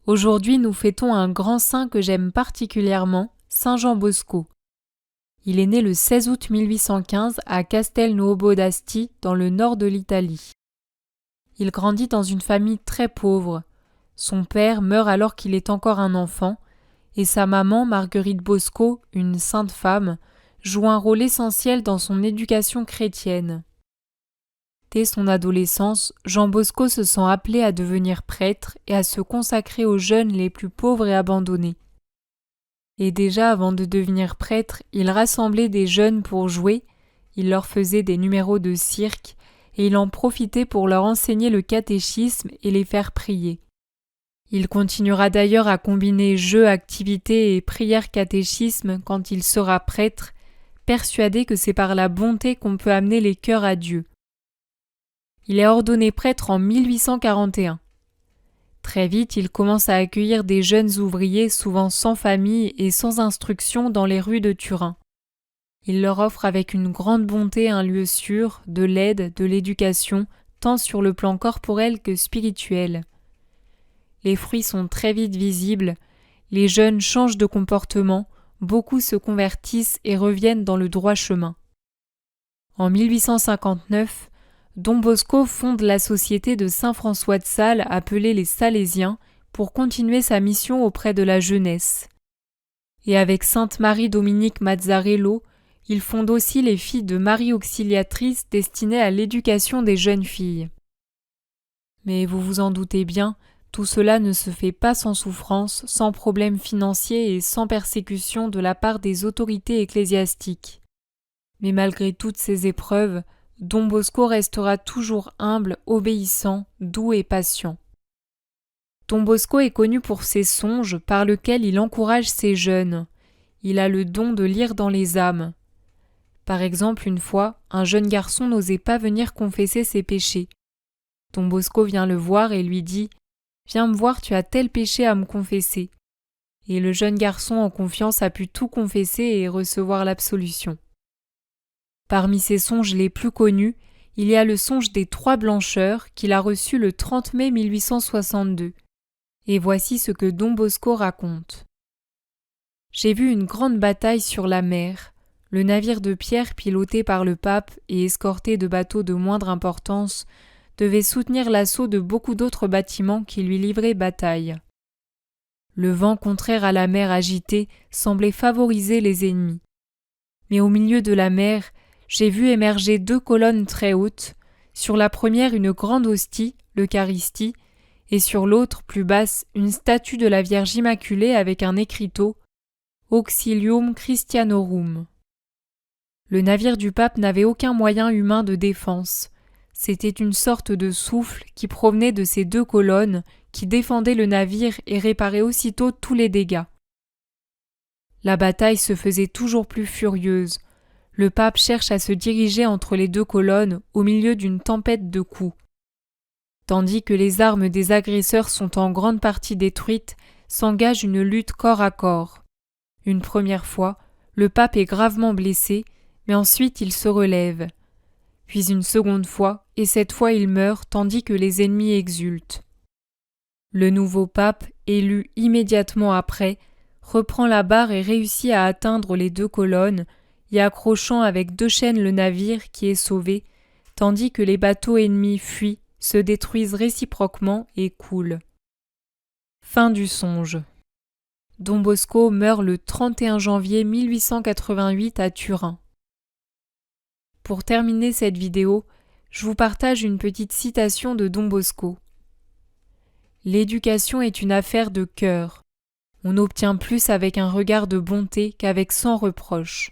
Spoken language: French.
Aujourd'hui, nous fêtons un grand saint que j'aime particulièrement, Saint Jean Bosco. Il est né le 16 août 1815 à Castelnuovo d'Asti, dans le nord de l'Italie. Il grandit dans une famille très pauvre. Son père meurt alors qu'il est encore un enfant, et sa maman, Marguerite Bosco, une sainte femme, joue un rôle essentiel dans son éducation chrétienne. Dès son adolescence, Jean Bosco se sent appelé à devenir prêtre et à se consacrer aux jeunes les plus pauvres et abandonnés. Et déjà avant de devenir prêtre, il rassemblait des jeunes pour jouer, il leur faisait des numéros de cirque et il en profitait pour leur enseigner le catéchisme et les faire prier. Il continuera d'ailleurs à combiner jeux, activités et prières-catéchisme quand il sera prêtre, persuadé que c'est par la bonté qu'on peut amener les cœurs à Dieu. Il est ordonné prêtre en 1841. Très vite, il commence à accueillir des jeunes ouvriers souvent sans famille et sans instruction dans les rues de Turin. Il leur offre avec une grande bonté un lieu sûr, de l'aide, de l'éducation, tant sur le plan corporel que spirituel. Les fruits sont très vite visibles, les jeunes changent de comportement, beaucoup se convertissent et reviennent dans le droit chemin. En 1859, Don Bosco fonde la société de Saint-François de Sales appelée les Salésiens pour continuer sa mission auprès de la jeunesse. Et avec Sainte Marie-Dominique Mazzarello, il fonde aussi les filles de Marie Auxiliatrice destinées à l'éducation des jeunes filles. Mais vous vous en doutez bien, tout cela ne se fait pas sans souffrance, sans problèmes financiers et sans persécution de la part des autorités ecclésiastiques. Mais malgré toutes ces épreuves, Don Bosco restera toujours humble, obéissant, doux et patient. Don Bosco est connu pour ses songes par lesquels il encourage ses jeunes. Il a le don de lire dans les âmes. Par exemple, une fois, un jeune garçon n'osait pas venir confesser ses péchés. Don Bosco vient le voir et lui dit « Viens me voir, tu as tel péché à me confesser ». Et le jeune garçon en confiance a pu tout confesser et recevoir l'absolution. Parmi ses songes les plus connus, il y a le songe des 3 blancheurs qu'il a reçu le 30 mai 1862. Et voici ce que Don Bosco raconte. J'ai vu une grande bataille sur la mer. Le navire de pierre piloté par le pape et escorté de bateaux de moindre importance devait soutenir l'assaut de beaucoup d'autres bâtiments qui lui livraient bataille. Le vent contraire à la mer agitée semblait favoriser les ennemis. Mais au milieu de la mer, j'ai vu émerger 2 colonnes très hautes, sur la première une grande hostie, l'Eucharistie, et sur l'autre, plus basse, une statue de la Vierge Immaculée avec un écriteau « Auxilium Christianorum ». Le navire du pape n'avait aucun moyen humain de défense. C'était une sorte de souffle qui provenait de ces 2 colonnes qui défendaient le navire et réparaient aussitôt tous les dégâts. La bataille se faisait toujours plus furieuse. Le pape cherche à se diriger entre les 2 colonnes au milieu d'une tempête de coups. Tandis que les armes des agresseurs sont en grande partie détruites, s'engage une lutte corps à corps. Une première fois, le pape est gravement blessé, mais ensuite il se relève. Puis une seconde fois, et cette fois il meurt tandis que les ennemis exultent. Le nouveau pape, élu immédiatement après, reprend la barre et réussit à atteindre les 2 colonnes, y accrochant avec 2 chaînes le navire qui est sauvé, tandis que les bateaux ennemis fuient, se détruisent réciproquement et coulent. Fin du songe. Don Bosco meurt le 31 janvier 1888 à Turin. Pour terminer cette vidéo, je vous partage une petite citation de Don Bosco. « L'éducation est une affaire de cœur. On obtient plus avec un regard de bonté qu'avec 100 reproches.